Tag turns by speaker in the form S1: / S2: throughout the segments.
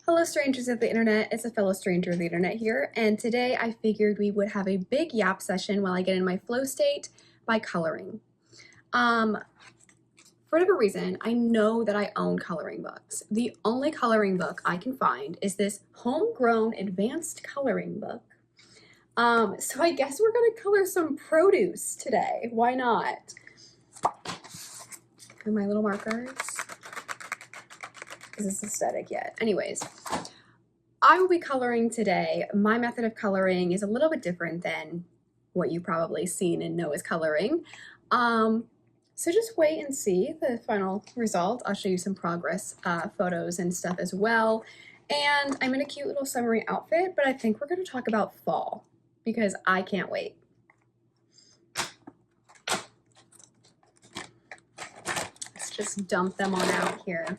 S1: Hello, strangers of the internet. It's a fellow stranger of the internet here, and today I figured we would have a big yap session while I get in my flow state by coloring. For whatever reason, I know that I own coloring books. The only coloring book I can find is this homegrown advanced coloring book. So I guess we're gonna color some produce today. Why not? And my little markers. Is this aesthetic yet? Anyways, I will be coloring today. My method of coloring is a little bit different than what you've probably seen and know is coloring. So just wait and see the final result. I'll show you some progress photos and stuff as well. And I'm in a cute little summery outfit, but I think we're gonna talk about fall because I can't wait. Let's just dump them on out here.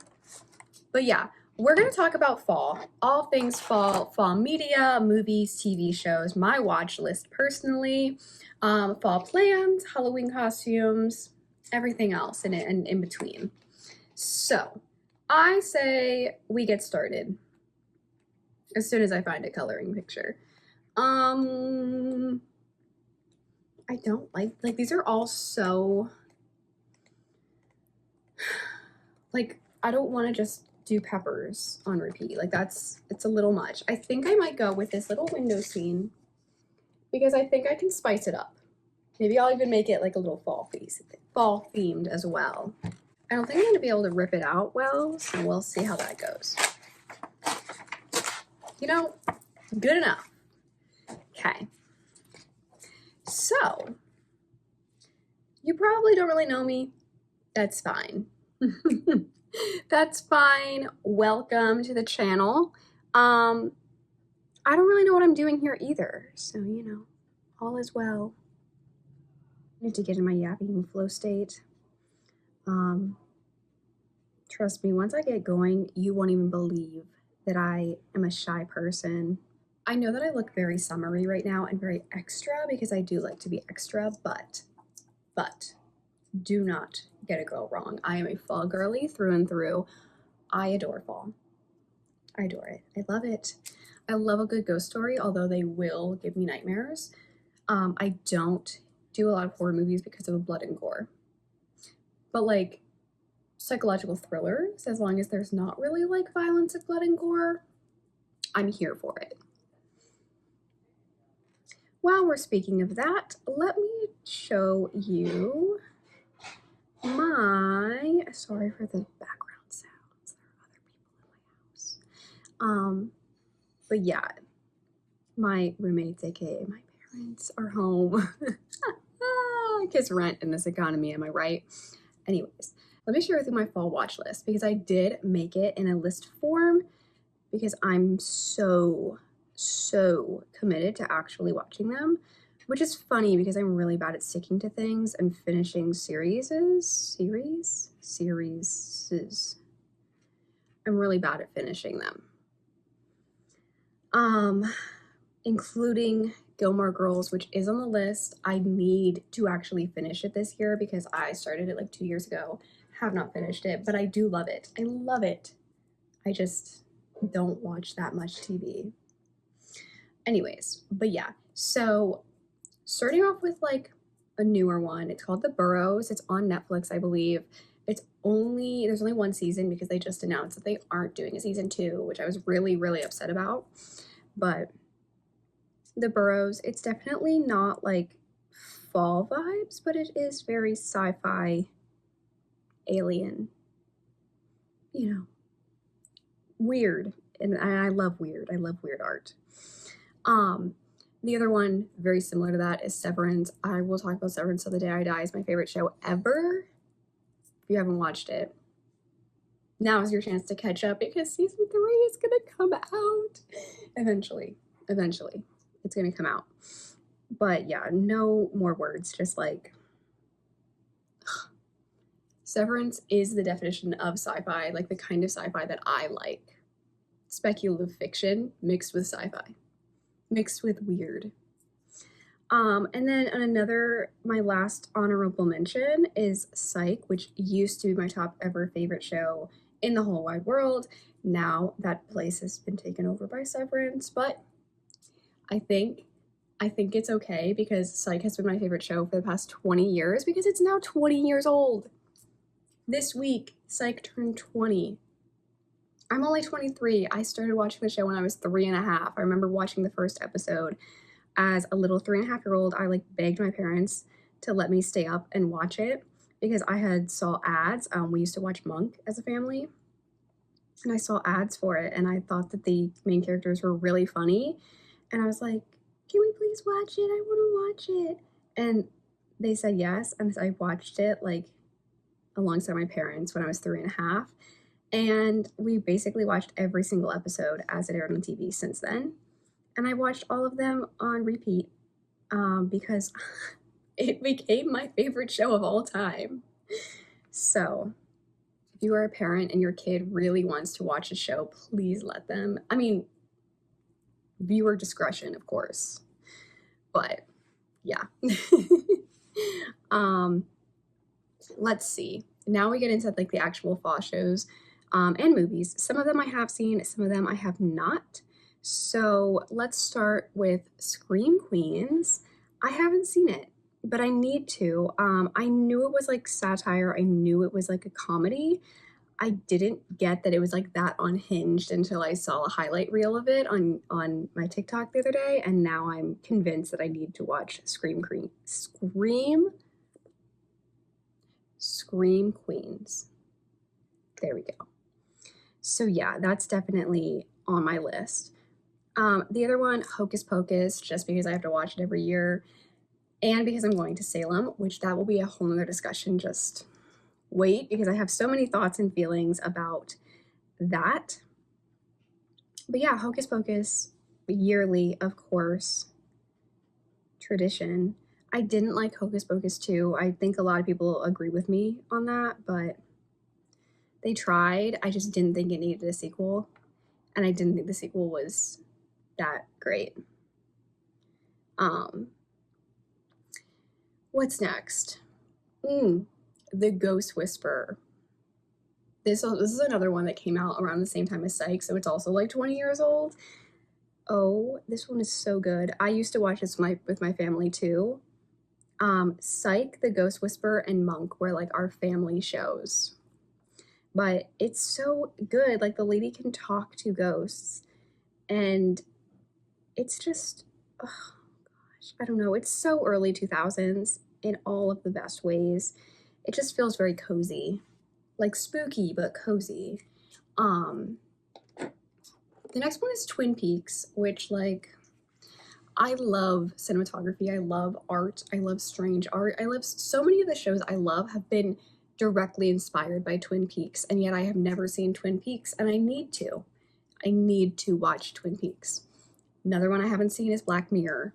S1: But yeah, we're going to talk about fall, all things fall, fall media, movies, TV shows, my watch list personally, fall plans, Halloween costumes, everything else and in between. So I say we get started as soon as I find a coloring picture. I don't like these are all so, like, I don't want to just do peppers on repeat. Like it's a little much. I think I might go with this little window scene because I think I can spice it up. Maybe I'll even make it like a little fall themed as well. I don't think I'm gonna be able to rip it out well, so we'll see how that goes. You know, good enough. Okay. So, you probably don't really know me. That's fine. That's fine. Welcome to the channel. I don't really know what I'm doing here either, so you know, all is well. I need to get in my yapping flow state. Trust me, once I get going, you won't even believe that I am a shy person. I know that I look very summery right now and very extra because I do like to be extra, but do not get a girl wrong. I am a fall girly through and through. I adore fall. I adore it. I love it. I love a good ghost story, although they will give me nightmares. I don't do a lot of horror movies because of blood and gore. But like psychological thrillers, as long as there's not really like violence and blood and gore, I'm here for it. While we're speaking of that, let me show you sorry for the background sounds. There are other people in my house. But yeah, my roommates, aka my parents, are home. Because rent in this economy, am I right? Anyways, let me share with you my fall watch list because I did make it in a list form because I'm so committed to actually watching them. Which is funny because I'm really bad at sticking to things and finishing series. I'm really bad at finishing them. Including Gilmore Girls, which is on the list. I need to actually finish it this year because I started it like 2 years ago. Have not finished it, but I do love it. I love it. I just don't watch that much TV. Anyways, but yeah, so starting off with like a newer one, it's called The Burrows. It's on Netflix, I believe. There's only one season because they just announced that they aren't doing a season 2, which I was really upset about. But The Burrows, it's definitely not like fall vibes, but it is very sci-fi, alien, you know, weird. And I love weird. I love weird art. The other one, very similar to that, is Severance. I will talk about Severance till the day I die. It's my favorite show ever. If you haven't watched it, now is your chance to catch up because season 3 is gonna come out eventually. It's gonna come out. But yeah, no more words, just like Severance is the definition of sci-fi, like the kind of sci-fi that I like. Speculative fiction mixed with sci-fi. Mixed with weird. And then my last honorable mention is Psych, which used to be my top ever favorite show in the whole wide world. now that place has been taken over by Severance, but I think it's okay because Psych has been my favorite show for the past 20 years because it's now 20 years old. This week, Psych turned 20. I'm only 23. I started watching the show when I was 3.5. I remember watching the first episode as a little 3.5-year-old. I like begged my parents to let me stay up and watch it because I had saw ads. We used to watch Monk as a family, and I saw ads for it, and I thought that the main characters were really funny, and I was like, can we please watch it? I want to watch it. And they said yes, and I watched it like alongside my parents when I was 3.5, and we basically watched every single episode as it aired on TV since then. And I watched all of them on repeat because it became my favorite show of all time. So if you are a parent and your kid really wants to watch a show, please let them. I mean, viewer discretion, of course. But yeah. Let's see. Now we get into like the actual fall shows and movies. Some of them I have seen, some of them I have not. So let's start with Scream Queens. I haven't seen it, but I need to. I knew it was like satire. I knew it was like a comedy. I didn't get that it was like that unhinged until I saw a highlight reel of it on my TikTok the other day, and now I'm convinced that I need to watch Scream Queens. There we go. So yeah, that's definitely on my list. The other one, Hocus Pocus, just because I have to watch it every year, and because I'm going to Salem, which that will be a whole nother discussion. Just wait, because I have so many thoughts and feelings about that. But yeah, Hocus Pocus, yearly, of course, tradition. I didn't like Hocus Pocus 2. I think a lot of people agree with me on that, but they tried. I just didn't think it needed a sequel, and I didn't think the sequel was that great. What's next? The Ghost Whisperer. This is another one that came out around the same time as Psych, so it's also like 20 years old. Oh, this one is so good. I used to watch this with my family too. Psych, The Ghost Whisperer, and Monk were like our family shows. But it's so good. Like, the lady can talk to ghosts, and it's just, oh gosh, I don't know. It's so early 2000s in all of the best ways. It just feels very cozy, like spooky, but cozy. The next one is Twin Peaks, which, like, I love cinematography. I love art. I love strange art. I love so many of the shows I love have been directly inspired by Twin Peaks, and yet I have never seen Twin Peaks, and I need to. I need to watch Twin Peaks. Another one I haven't seen is Black Mirror.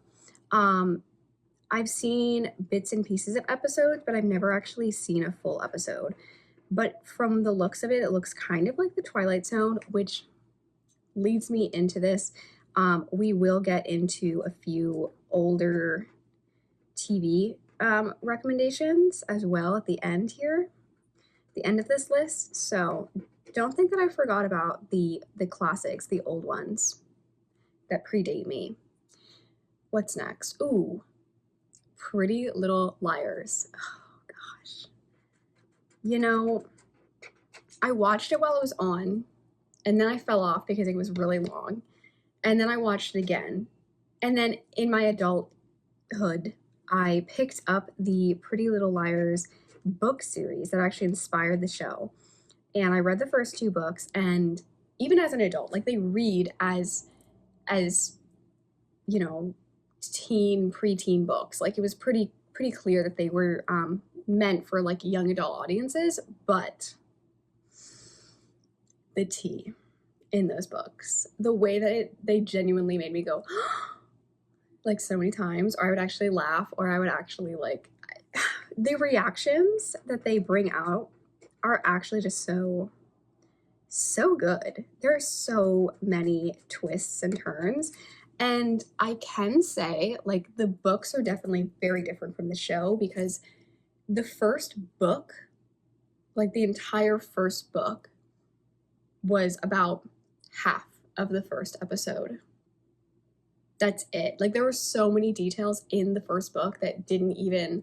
S1: I've seen bits and pieces of episodes, but I've never actually seen a full episode. But from the looks of it, it looks kind of like The Twilight Zone, which leads me into this. We will get into a few older TV recommendations as well at the end here, the end of this list. So don't think that I forgot about the classics, the old ones that predate me. What's next? Ooh, Pretty Little Liars. Oh gosh. You know, I watched it while it was on, and then I fell off because it was really long. And then I watched it again. And then in my adulthood, I picked up the Pretty Little Liars book series that actually inspired the show. And I read the first 2 books, and even as an adult, like, they read as you know, preteen books. Like, it was pretty clear that they were meant for like young adult audiences, but the tea in those books, the way that they genuinely made me go like so many times, or I would actually laugh, or I would actually like the reactions that they bring out are actually just so good. There are so many twists and turns, and I can say, like, the books are definitely very different from the show, because the first book, like the entire first book, was about half of the first episode. That's it. Like, there were so many details in the first book that didn't even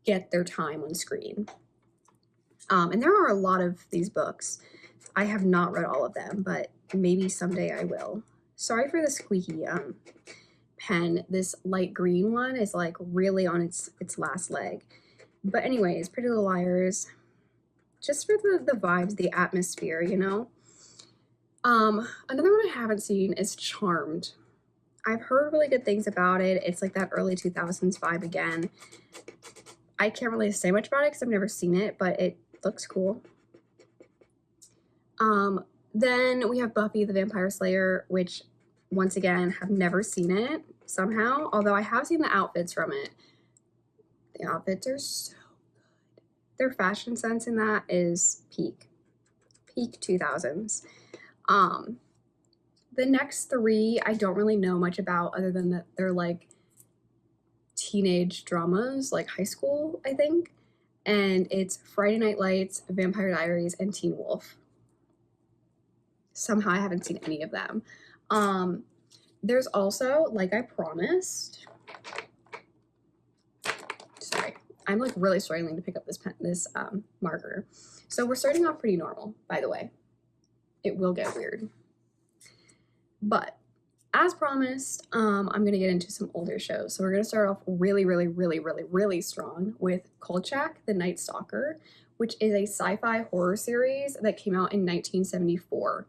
S1: get their time on screen. And there are a lot of these books. I have not read all of them, but maybe someday I will. Sorry for the squeaky pen. This light green one is like really on its last leg. But anyways, Pretty Little Liars, just for the vibes, the atmosphere, you know. Another one I haven't seen is Charmed. I've heard really good things about it. It's like that early 2000s vibe again. I can't really say much about it because I've never seen it, but it looks cool. Then we have Buffy the Vampire Slayer, which once again have never seen it somehow, although I have seen the outfits from it. The outfits are so good. Their fashion sense in that is peak 2000s. The next three I don't really know much about other than that they're like teenage dramas, like high school, I think. And it's Friday Night Lights, Vampire Diaries, and Teen Wolf. Somehow I haven't seen any of them. There's also, like I promised, sorry, I'm like really struggling to pick up this marker. So we're starting off pretty normal, by the way. It will get weird. But as promised, I'm going to get into some older shows. So we're going to start off really strong with Kolchak, the Night Stalker, which is a sci-fi horror series that came out in 1974.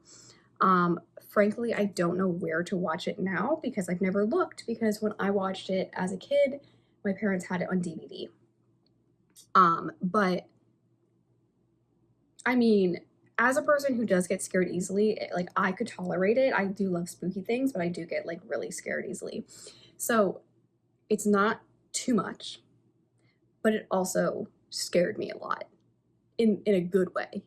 S1: Frankly, I don't know where to watch it now because I've never looked, because when I watched it as a kid, my parents had it on DVD. But I mean, as a person who does get scared easily, like I could tolerate it. I do love spooky things, but I do get like really scared easily. So it's not too much, but it also scared me a lot in a good way.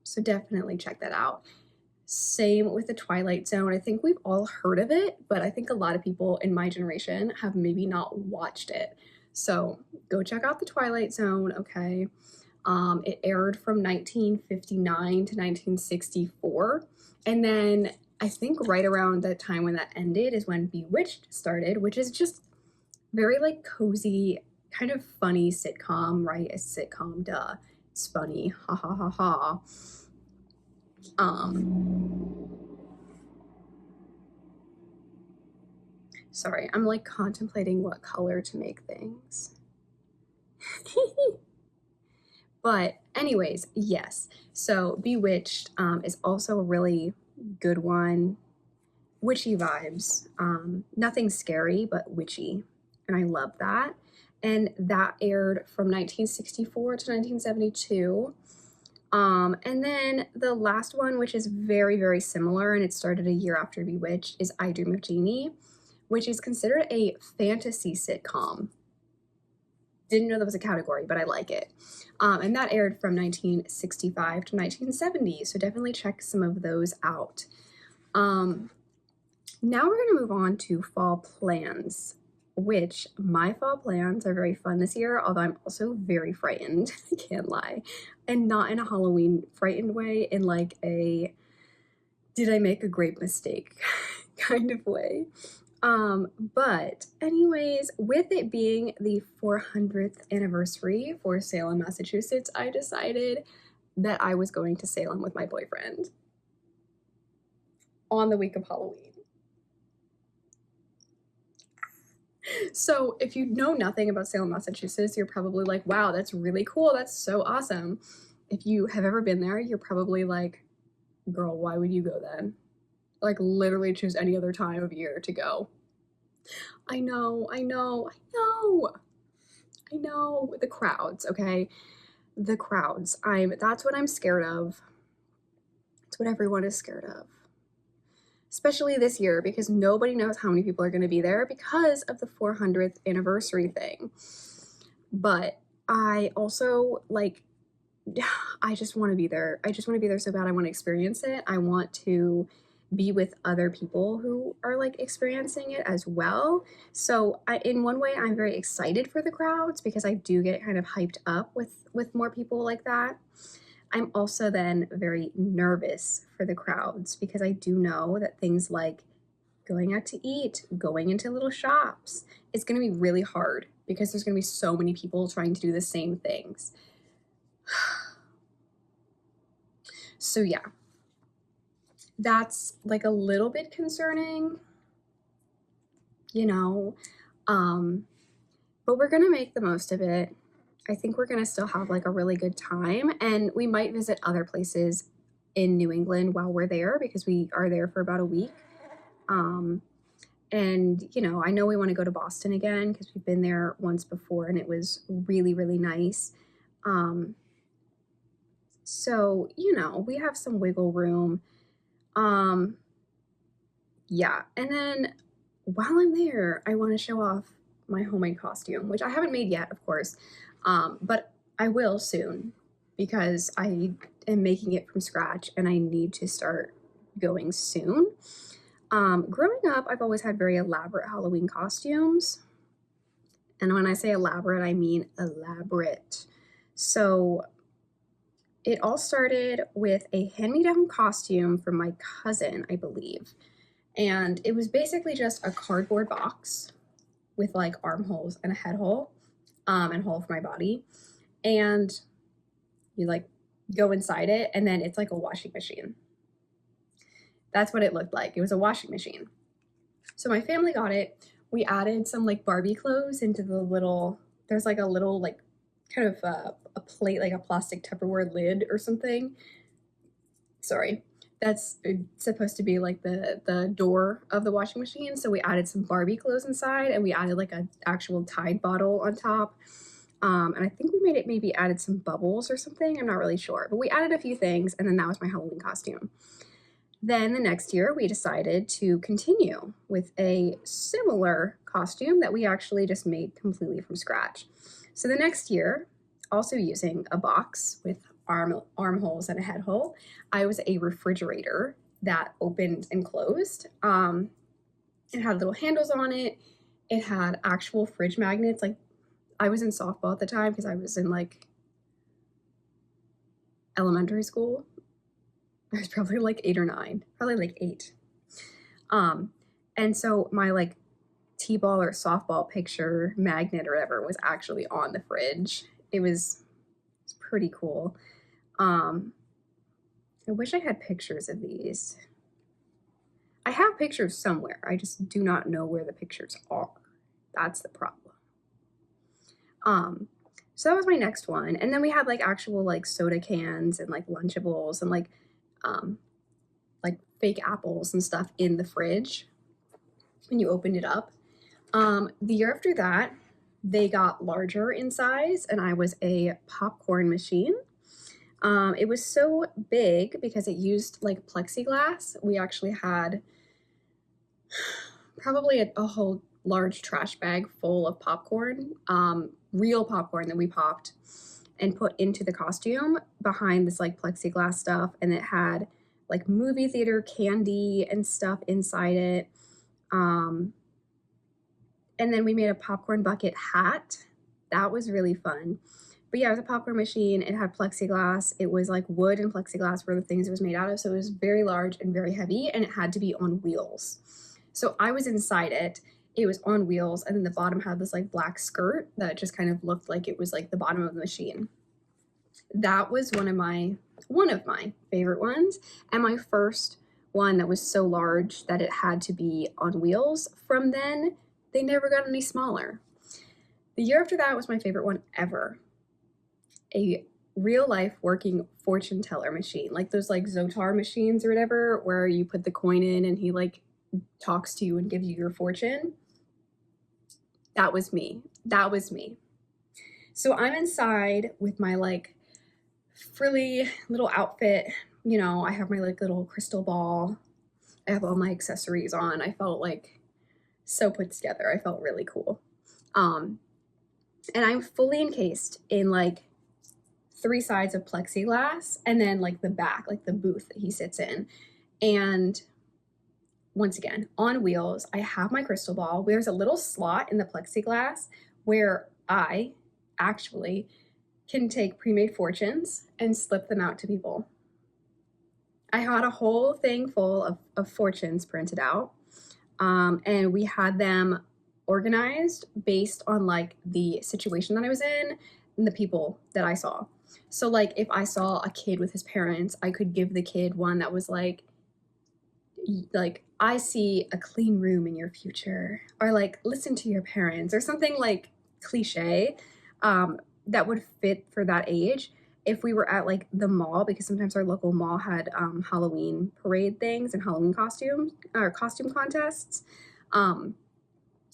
S1: So definitely check that out. Same with the Twilight Zone. I think we've all heard of it, but I think a lot of people in my generation have maybe not watched it. So go check out the Twilight Zone, okay? It aired from 1959 to 1964. And then I think right around the time when that ended is when Bewitched started, which is just very like cozy, kind of funny sitcom, right? A sitcom, duh. It's funny, ha ha ha ha. Sorry, I'm like contemplating what color to make things. But anyways, yes. So Bewitched is also a really good one. Witchy vibes. Nothing scary, but witchy. And I love that. And that aired from 1964 to 1972. And then the last one, which is very similar, and it started a year after Bewitched, is I Dream of Jeannie, which is considered a fantasy sitcom. Didn't know that was a category, but I like it. And that aired from 1965 to 1970, so definitely check some of those out. Now we're going to move on to fall plans, which my fall plans are very fun this year, although I'm also very frightened, I can't lie. And not in a Halloween frightened way, in like a did I make a great mistake kind of way. But anyways, with it being the 400th anniversary for Salem, Massachusetts, I decided that I was going to Salem with my boyfriend on the week of Halloween. So if you know nothing about Salem, Massachusetts, you're probably like, wow, that's really cool. That's so awesome. If you have ever been there, you're probably like, girl, why would you go then? Like literally choose any other time of year to go. I know. The crowds, okay? The crowds. That's what I'm scared of. It's what everyone is scared of. Especially this year, because nobody knows how many people are going to be there because of the 400th anniversary thing. But I also, like, I just want to be there. I just want to be there so bad. I want to experience it. I want to be with other people who are, like, experiencing it as well. So in one way, I'm very excited for the crowds because I do get kind of hyped up with more people like that. I'm also then very nervous for the crowds because I do know that things like going out to eat, going into little shops, it's going to be really hard because there's going to be so many people trying to do the same things. So yeah, that's like a little bit concerning, you know, but we're gonna make the most of it. I think we're gonna still have like a really good time, and we might visit other places in New England while we're there because we are there for about a week. Um, and you know, I know we want to go to Boston again because we've been there once before and it was really, really nice. Um, so you know, we have some wiggle room. Um, yeah, and then while I'm there, I want to show off my homemade costume, which I haven't made yet, of course, but I will soon because I am making it from scratch and I need to start going soon. Growing up, I've always had very elaborate Halloween costumes. And when I say elaborate, I mean elaborate. So it all started with a hand-me-down costume from my cousin, I believe. And it was basically just a cardboard box with like armholes and a head hole, and hole for my body. And you like go inside it, and then it's like a washing machine. That's what it looked like. It was a washing machine. So my family got it. We added some like Barbie clothes into the little, there's like a little like kind of a plate, like a plastic Tupperware lid or something. Sorry. That's supposed to be like the door of the washing machine. So we added some Barbie clothes inside and we added like an actual Tide bottle on top. And I think we made it maybe added some bubbles or something. I'm not really sure, but we added a few things and then that was my Halloween costume. Then the next year we decided to continue with a similar costume that we actually just made completely from scratch. So the next year, also using a box with armholes and a head hole, I was a refrigerator that opened and closed. It had little handles on it. It had actual fridge magnets. Like I was in softball at the time because I was in like elementary school. I was probably like 8 or 9, probably like 8. And so my like T-ball or softball picture magnet or whatever was actually on the fridge. It was pretty cool. I wish I had pictures of these. I have pictures somewhere. I just do not know where the pictures are. That's the problem. So that was my next one. And then we had like actual like soda cans and like Lunchables and like fake apples and stuff in the fridge when you opened it up. The year after that, they got larger in size and I was a popcorn machine. It was so big because it used like plexiglass. We actually had probably a whole large trash bag full of popcorn, real popcorn that we popped and put into the costume behind this like plexiglass stuff. And it had like movie theater candy and stuff inside it. And then we made a popcorn bucket hat. That was really fun. But yeah, it was a popcorn machine. It had plexiglass. It was like wood and plexiglass were the things it was made out of. So it was very large and very heavy and it had to be on wheels. So I was inside it. It was on wheels and then the bottom had this like black skirt that just kind of looked like it was like the bottom of the machine. That was one of my favorite ones and my first one that was so large that it had to be on wheels. From then, they never got any smaller. The year after that was my favorite one ever. A real life working fortune teller machine, like those like Zotar machines or whatever, where you put the coin in and he like talks to you and gives you your fortune. That was me. That was me. So I'm inside with my like frilly little outfit. You know, I have my like little crystal ball. I have all my accessories on. I felt like so put together. I felt really cool. And I'm fully encased in like 3 sides of plexiglass and then like the back, like the booth that he sits in. And once again, on wheels, I have my crystal ball. There's a little slot in the plexiglass where I actually can take pre-made fortunes and slip them out to people. I had a whole thing full of fortunes printed out, and we had them organized based on like the situation that I was in and the people that I saw. So like if I saw a kid with his parents, I could give the kid one that was like I see a clean room in your future, or like listen to your parents, or something like cliche, that would fit for that age. If we were at like the mall, because sometimes our local mall had Halloween parade things and Halloween costumes or costume contests, um,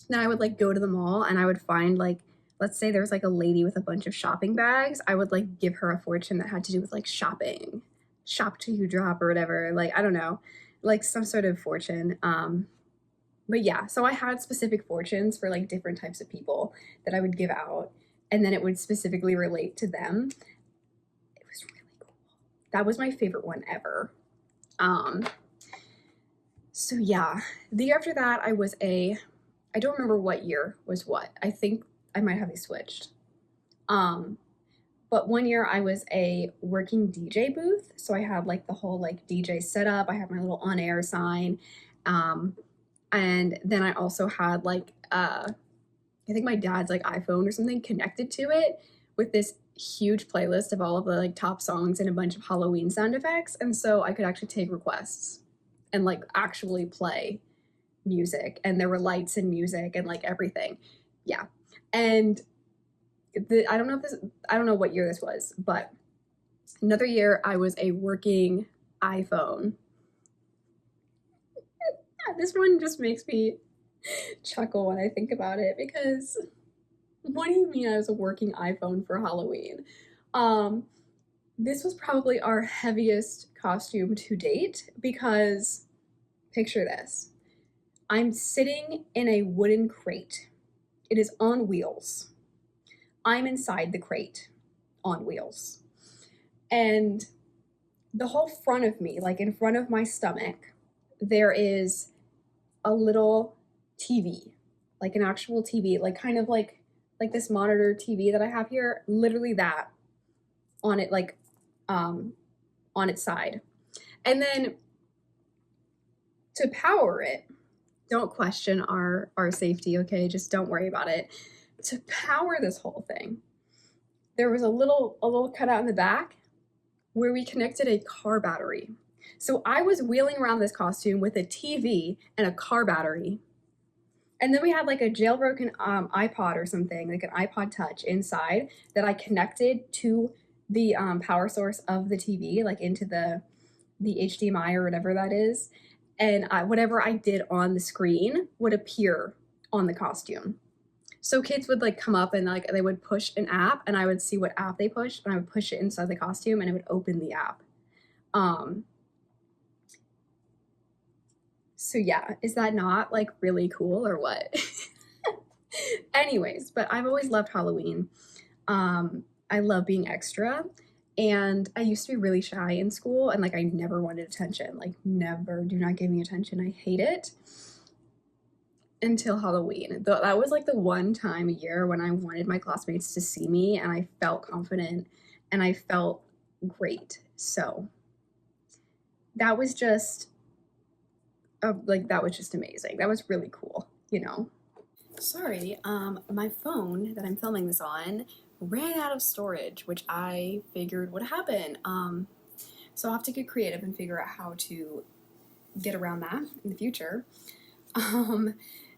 S1: then I would like go to the mall and I would find like, let's say there's like a lady with a bunch of shopping bags. I would like give her a fortune that had to do with like shopping, shop till you drop or whatever. Like, I don't know, like some sort of fortune. But yeah, so I had specific fortunes for like different types of people that I would give out, and then it would specifically relate to them. It was really cool. That was my favorite one ever. So yeah, the year after that, I don't remember what year was what. I think I might have these switched. But one year I was a working DJ booth. So I had like the whole like DJ setup. I had my little on air sign. And then I also had like, I think my dad's like iPhone or something connected to it with this huge playlist of all of the like top songs and a bunch of Halloween sound effects. And so I could actually take requests and like actually play music, and there were lights and music and like everything. Yeah. And I don't know what year this was, but another year I was a working iPhone. This one just makes me chuckle when I think about it, because what do you mean I was a working iPhone for Halloween? This was probably our heaviest costume to date, because picture this. I'm sitting in a wooden crate. It is on wheels. I'm inside the crate on wheels. And the whole front of me, like in front of my stomach, there is a little TV, like an actual TV, like kind of like this monitor TV that I have here, literally that on it, like on its side. And then to power it, don't question our safety, okay? Just don't worry about it. To power this whole thing, there was a little cutout in the back where we connected a car battery. So I was wheeling around this costume with a TV and a car battery. And then we had like a jailbroken iPod or something, like an iPod Touch inside, that I connected to the power source of the TV, like into the HDMI or whatever that is. And whatever I did on the screen would appear on the costume. So kids would like come up and like they would push an app, and I would see what app they pushed, and I would push it inside the costume and it would open the app. So yeah, is that not like really cool or what? Anyways, but I've always loved Halloween. I love being extra, and I used to be really shy in school, and like I never wanted attention. Like never, do not give me attention. I hate it. Until Halloween. That was like the one time a year when I wanted my classmates to see me, and I felt confident and I felt great. So that was just that was just amazing. That was really cool, you know. Sorry, my phone that I'm filming this on ran out of storage, which I figured would happen. So I'll have to get creative and figure out how to get around that in the future.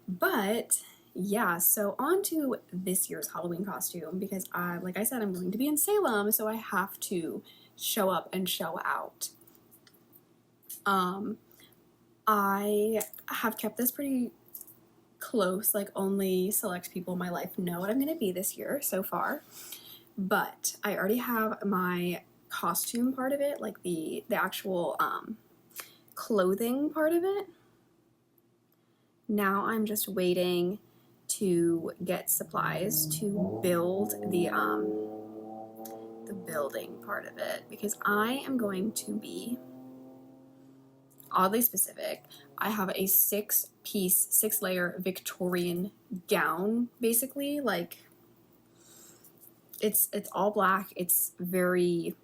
S1: But yeah, so on to this year's Halloween costume, because like I said, I'm going to be in Salem, so I have to show up and show out. I have kept this pretty close, like only select people in my life know what I'm going to be this year so far. But I already have my costume part of it, like the actual clothing part of it. Now I'm just waiting to get supplies to build the building part of it, because I am going to be oddly specific. I have a 6-piece, 6-layer Victorian gown, basically, like It's all black. It's very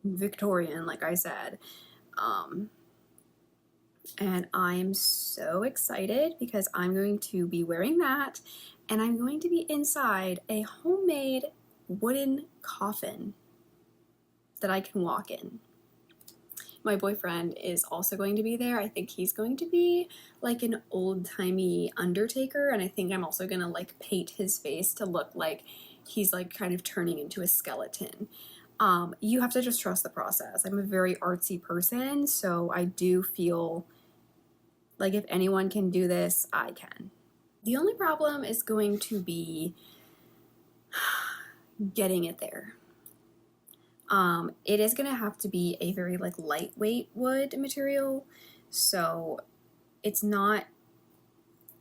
S1: Victorian, like I said. Um, and I'm so excited because I'm going to be wearing that, and I'm going to be inside a homemade wooden coffin that I can walk in. My boyfriend is also going to be there. I think he's going to be like an old-timey undertaker, and I think I'm also gonna like paint his face to look like he's like kind of turning into a skeleton. You have to just trust the process. I'm a very artsy person, so I do feel like if anyone can do this, I can. The only problem is going to be getting it there. It is gonna have to be a very like lightweight wood material, so it's not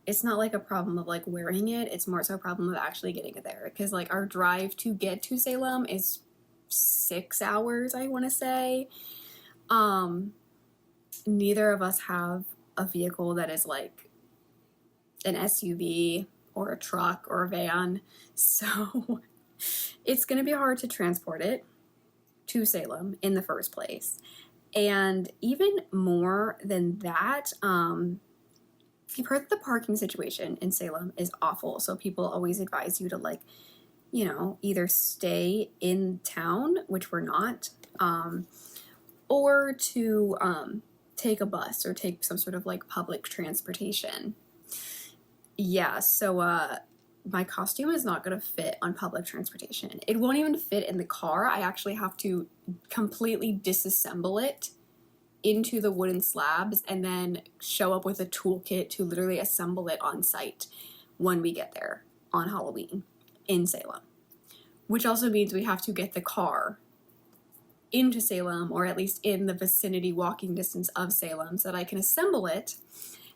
S1: like a problem of like wearing it. It's more so a problem of actually getting it there, because like our drive to get to Salem is 6 hours, I want to say. Neither of us have a vehicle that is like an SUV or a truck or a van, so it's gonna be hard to transport it to Salem in the first place. And even more than that, you've heard that the parking situation in Salem is awful. So people always advise you to like, either stay in town, which we're not, or to take a bus or take some sort of like public transportation. Yeah, so my costume is not going to fit on public transportation. It won't even fit in the car. I actually have to completely disassemble it into the wooden slabs and then show up with a toolkit to literally assemble it on site when we get there on Halloween in Salem. Which also means we have to get the car into Salem, or at least in the vicinity walking distance of Salem, so that I can assemble it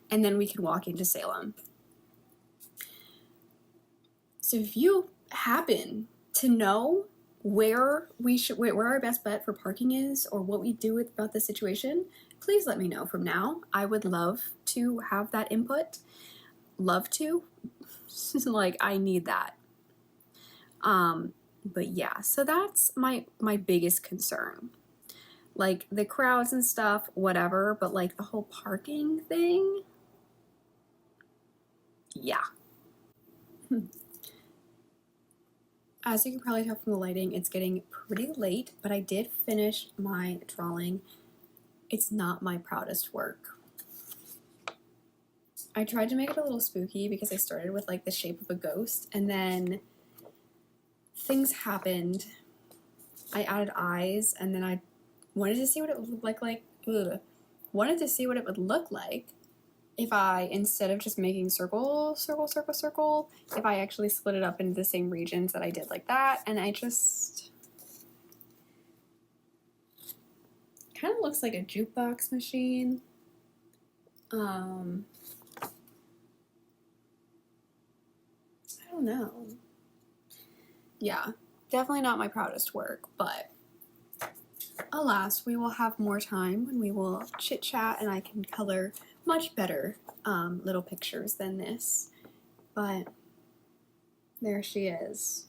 S1: and then we can walk into Salem. So if you happen to know where our best bet for parking is, or what we do about this situation, please let me know from now. I would love to have that input. Love to. Like, I need that. But yeah, so that's my biggest concern. Like the crowds and stuff, whatever, but like the whole parking thing, yeah. As you can probably tell from the lighting, it's getting pretty late, but I did finish my drawing. It's not my proudest work. I tried to make it a little spooky because I started with like the shape of a ghost, and then things happened. I added eyes, and then I wanted to see what it would look like. Wanted to see what it would look like if I, instead of just making circle, circle, circle, circle, if I actually split it up into the same regions that I did like that. And I just kind of looks like a jukebox machine. I don't know. Yeah, definitely not my proudest work, but alas, we will have more time when we will chit chat and I can color much better little pictures than this. But there she is.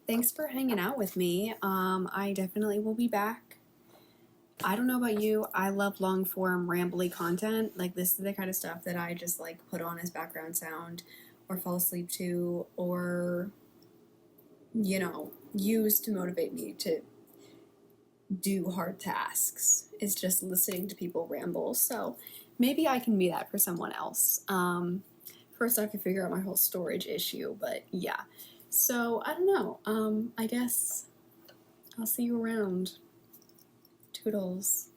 S1: Thanks for hanging out with me. I definitely will be back. I don't know about you, I love long form rambly content. Like, this is the kind of stuff that I just like put on as background sound or fall asleep to, or use to motivate me to do hard tasks. Is just listening to people ramble. So maybe I can be that for someone else. First I have to figure out my whole storage issue, but yeah. So I don't know. I guess I'll see you around. Toodles.